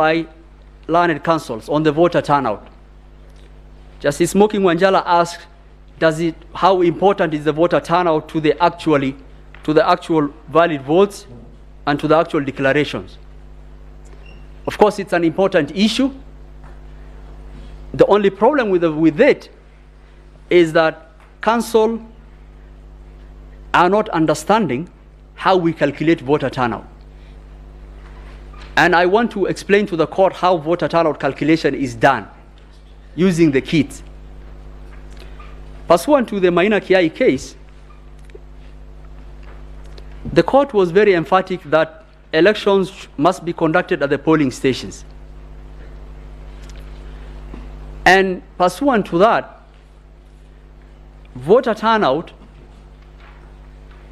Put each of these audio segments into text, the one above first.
by learned councils on the voter turnout. Justice Smoking Wanjala asked, how important is the voter turnout to the actual valid votes and to the actual declarations? Of course, it's an important issue. The only problem with it is that council are not understanding how we calculate voter turnout. And I want to explain to the court how voter turnout calculation is done using the kits. Pursuant to the Maina Kiai case, the court was very emphatic that elections must be conducted at the polling stations. And pursuant to that, voter turnout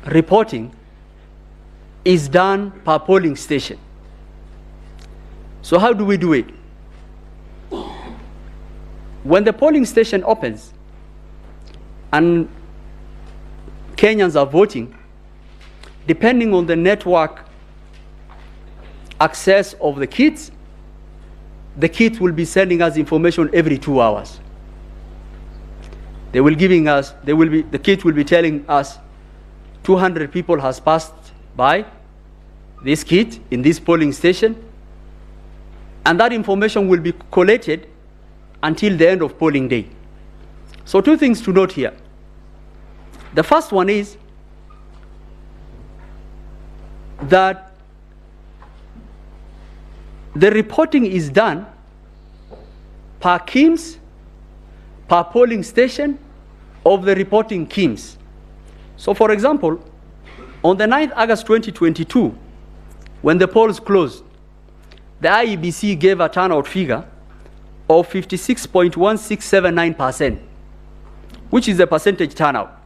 reporting is done per polling station. So how do we do it? When the polling station opens and Kenyans are voting, depending on the network access of the kits will be sending us information every 2 hours. The kit will be telling us 200 people has passed by this kit in this polling station, and that information will be collated until the end of polling day. So 2 things to note here. The first one is that the reporting is done per KIMS, per polling station of the reporting KIMS. So for example, on the 9th August 2022, when the polls closed, the Iebc gave a turnout figure of 56.1679%, which is the percentage turnout.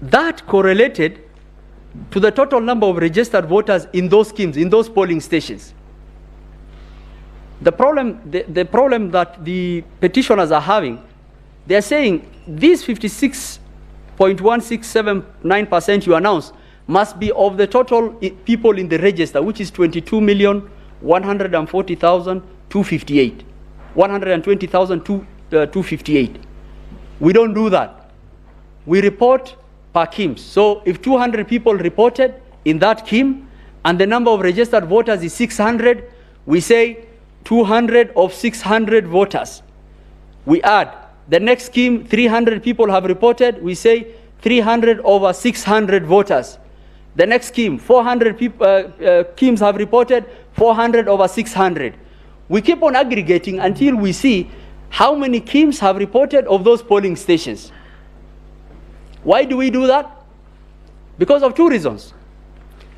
That correlated to the total number of registered voters in those schemes, in those polling stations. The problem that the petitioners are having, they are saying this 56.1679% you announced must be of the total people in the register, which is 22,140,258. 120,258. We don't do that. We report per KIM. So if 200 people reported in that KIM and the number of registered voters is 600, we say 200 of 600 voters. We add the next KIM, 300 people have reported, we say 300 over 600 voters. The next KIM, 400 KIMs have reported, 400 over 600. We keep on aggregating until we see how many KIMs have reported of those polling stations. Why do we do that? Because of 2 reasons.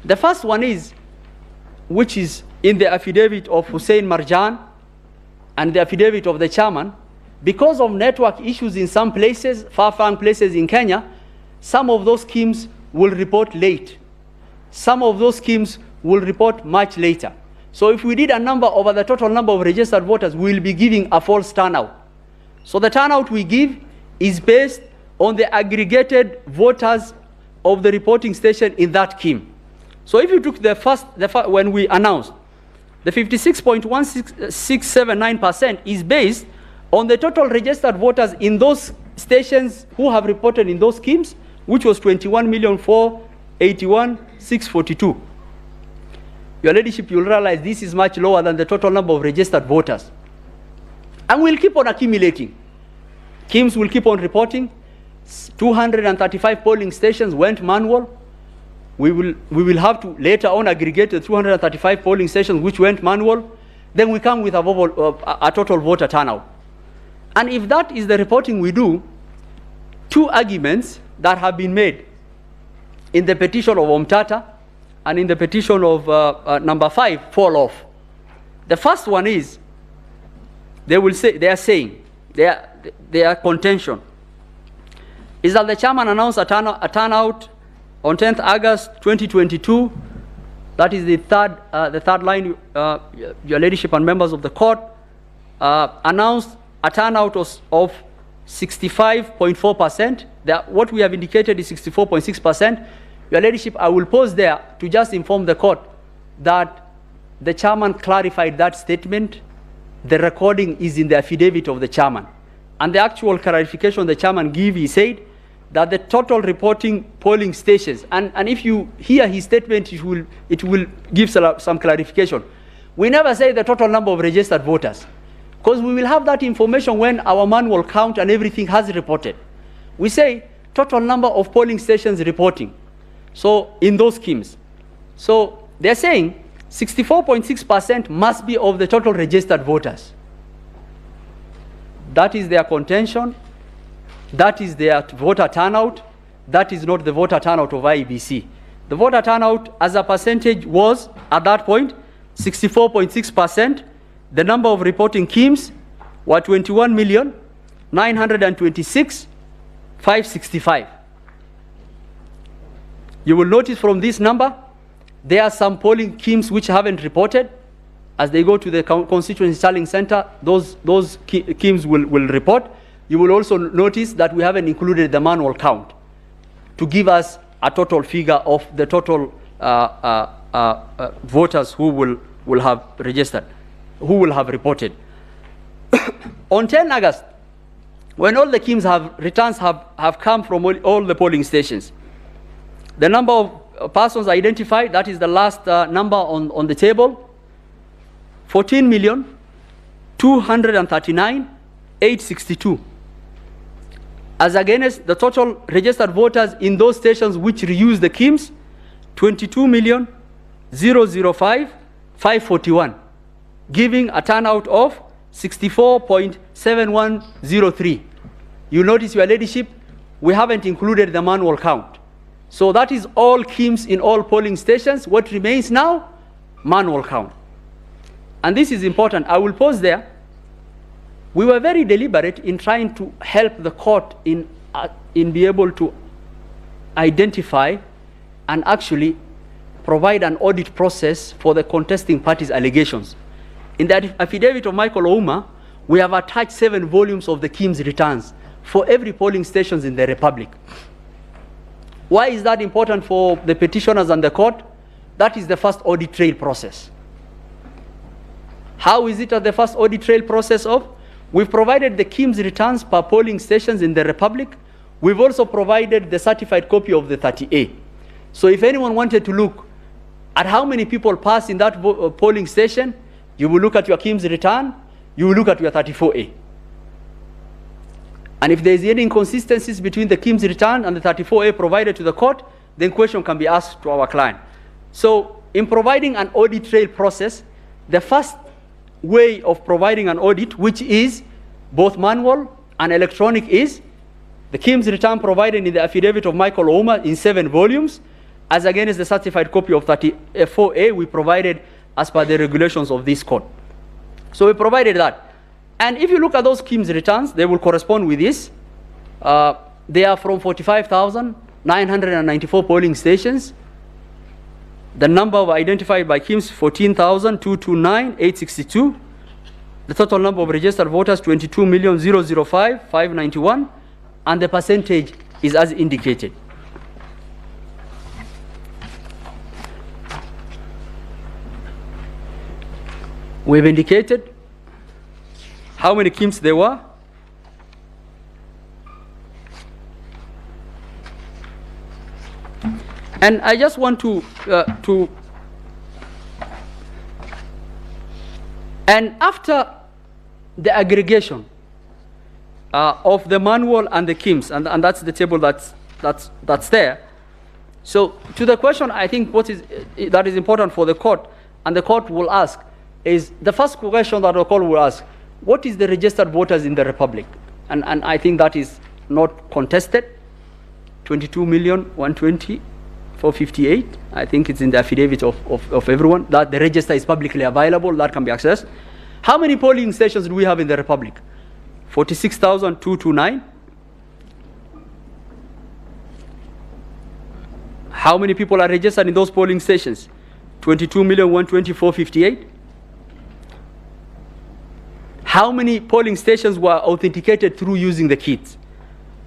The first one is, which is in the affidavit of Hussein Marjan and the affidavit of the chairman, because of network issues in some places, far-flung places in Kenya, some of those KIMs will report late. Some of those KIMs will report much later. So if we did a number over the total number of registered voters, we'll be giving a false turnout. So the turnout we give is based on the aggregated voters of the reporting station in that KIM. So if you took when we announced, the 56.1679% is based on the total registered voters in those stations who have reported in those KIMs, which was 21,481,642. Your Ladyship, you'll realize this is much lower than the total number of registered voters. And we'll keep on accumulating. KIMs will keep on reporting. 235 polling stations went manual. We will have to later on aggregate the 235 polling stations which went manual. Then we come with a total voter turnout. And if that is the reporting we do, 2 arguments that have been made in the petition of Omtata and in the petition of number 5 fall off. The first one is, their contention is that the chairman announced a turnout on 10th August 2022. That is the third line, Your Ladyship and members of the court, announced a turnout of 65.4%. What we have indicated is 64.6%. Your Ladyship, I will pause there to just inform the court that the chairman clarified that statement. The recording is in the affidavit of the chairman. And the actual clarification the chairman gave, he said that the total reporting polling stations, and if you hear his statement, it will give some clarification. We never say the total number of registered voters, because we will have that information when our manual count and everything has reported. We say total number of polling stations reporting. So in those schemes. So they're saying 64.6% must be of the total registered voters. That is their contention. That is their voter turnout. That is not the voter turnout of Iebc. The voter turnout as a percentage was, at that point, 64.6%. The number of reporting schemes were 21,926,565. You will notice from this number, there are some polling schemes which haven't reported. As they go to the constituency tallying center, those schemes will report. You will also notice that we haven't included the manual count to give us a total figure of the total voters who will have registered, who will have reported. On 10 August, when all the schemes returns have come from all the polling stations, the number of persons identified, that is the last number on the table, 14,239,862. As against the total registered voters in those stations which reuse the schemes, 22,005,541, giving a turnout of 64.7103. You notice, Your Ladyship, we haven't included the manual count. So that is all schemes in all polling stations. What remains now? Manual count. And this is important. I will pause there. We were very deliberate in trying to help the court in be able to identify and actually provide an audit process for the contesting parties' allegations. In the affidavit of Michael Ouma, we have attached 7 volumes of the schemes returns for every polling stations in the Republic. Why is that important for the petitioners and the court? That is the first audit trail process. How is it at the first audit trail process of? We've provided the schemes returns per polling stations in the Republic. We've also provided the certified copy of the 30A. So if anyone wanted to look at how many people pass in that polling station, you will look at your schemes return, you will look at your 34A. And if there is any inconsistencies between the schemes return and the 34A provided to the court, then question can be asked to our client. So in providing an audit trail process, the first way of providing an audit, which is both manual and electronic, is the schemes return provided in the affidavit of Michael Ouma in 7 volumes, as against the certified copy of 34A we provided as per the regulations of this court. So we provided that. And if you look at those schemes returns, they will correspond with this. They are from 45,994 polling stations. The number of identified by schemes, 14,229,862. The total number of registered voters, 22,005,591. And the percentage is as indicated. We've indicated how many schemes there were. And I just want and after the aggregation of the manual and the schemes, and that's the table that's there. So to the question, I think that is important for the court, and the court will ask, is the first question that the court will ask, what is the registered voters in the Republic? And I think that is not contested. 22,120,458. I think it's in the affidavit of everyone that the register is publicly available, that can be accessed. How many polling stations do we have in the Republic? 46,229. How many people are registered in those polling stations? 22,120,458. How many polling stations were authenticated through using the kits?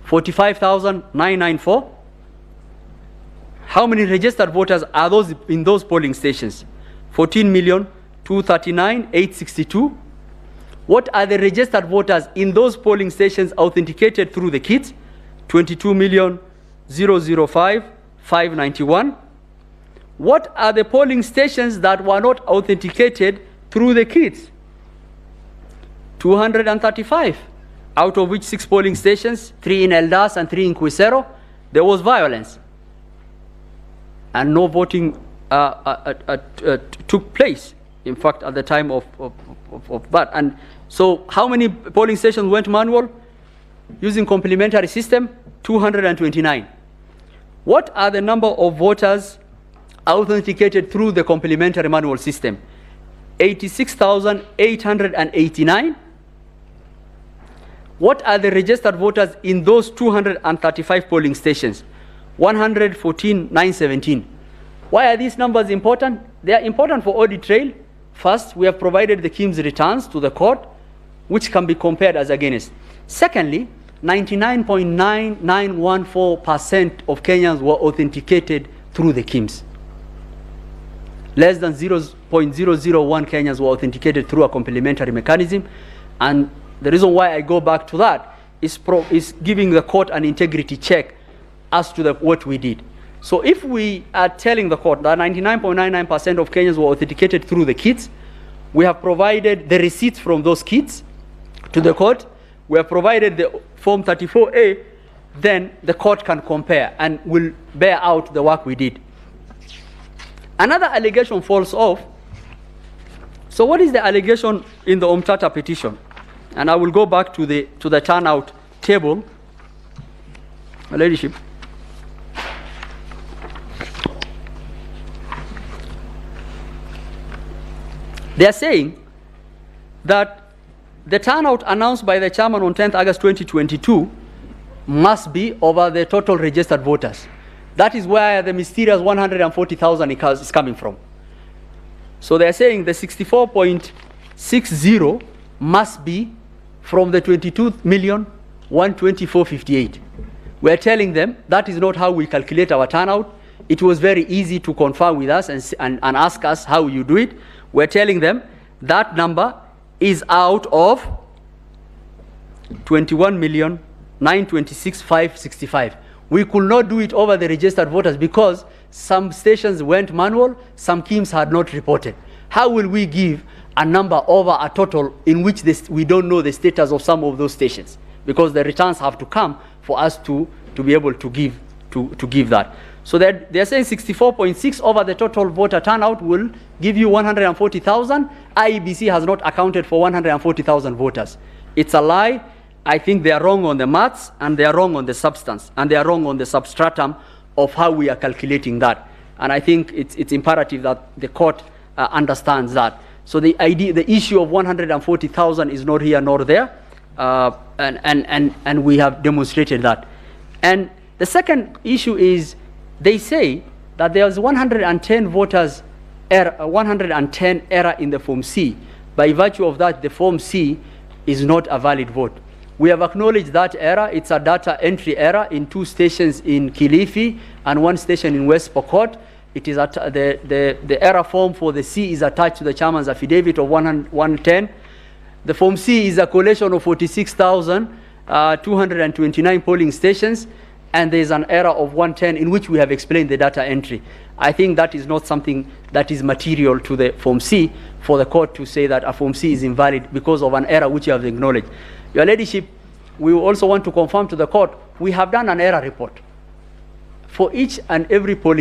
45,994. How many registered voters are those in those polling stations? 14,000,000 239, 862. What are the registered voters in those polling stations authenticated through the kits? 22,005,591. What are the polling stations that were not authenticated through the kits? 235, out of which 6 polling stations, 3 in Eldas and 3 in Quisero, there was violence. And no voting took place, in fact, at the time of that. And so how many polling stations went manual? Using complementary system, 229. What are the number of voters authenticated through the complementary manual system? 86,889. What are the registered voters in those 235 polling stations? 114,917. Why are these numbers important? They are important for audit trail. First, we have provided the KIMS returns to the court, which can be compared as against. Secondly, 99.9914% of Kenyans were authenticated through the KIMS. Less than 0.001 Kenyans were authenticated through a complementary mechanism. And the reason why I go back to that is giving the court an integrity check as to what we did. So if we are telling the court that 99.99% of Kenyans were authenticated through the kits, we have provided the receipts from those kits to the court, we have provided the Form 34A, then the court can compare and will bear out the work we did. Another allegation falls off. So what is the allegation in the Omtata petition? And I will go back to the turnout table. Your Ladyship. They are saying that the turnout announced by the chairman on 10th August 2022 must be over the total registered voters. That is where the mysterious 140,000 is coming from. So they are saying the 64.60 must be from the 22,124,058. We are telling them that is not how we calculate our turnout. It was very easy to confirm with us and ask us how you do it. We're telling them that number is out of 21,926,565. We could not do it over the registered voters because some stations went manual, some KIMS had not reported. How will we give a number over a total in which we don't know the status of some of those stations? Because the returns have to come for us to be able to give that. So they're saying 64.6 over the total voter turnout will give you 140,000. Iebc has not accounted for 140,000 voters. It's a lie. I think they are wrong on the maths, and they are wrong on the substance, and they are wrong on the substratum of how we are calculating that. And I think it's imperative that the court understands that. So the issue of 140,000 is not here nor there, and we have demonstrated that. And the second issue is, they say that there was 110 voters error, 110 error in the Form C. By virtue of that, the Form C is not a valid vote. We have acknowledged that error. It's a data entry error in 2 stations in Kilifi and 1 station in West Pokot. It is the error form for the C is attached to the chairman's affidavit of 110. The Form C is a collation of 46,229 polling stations, and there is an error of 110 in which we have explained the data entry. I think that is not something that is material to the Form C for the court to say that a Form C is invalid because of an error which you have acknowledged. Your Ladyship, we also want to confirm to the court, we have done an error report for each and every polling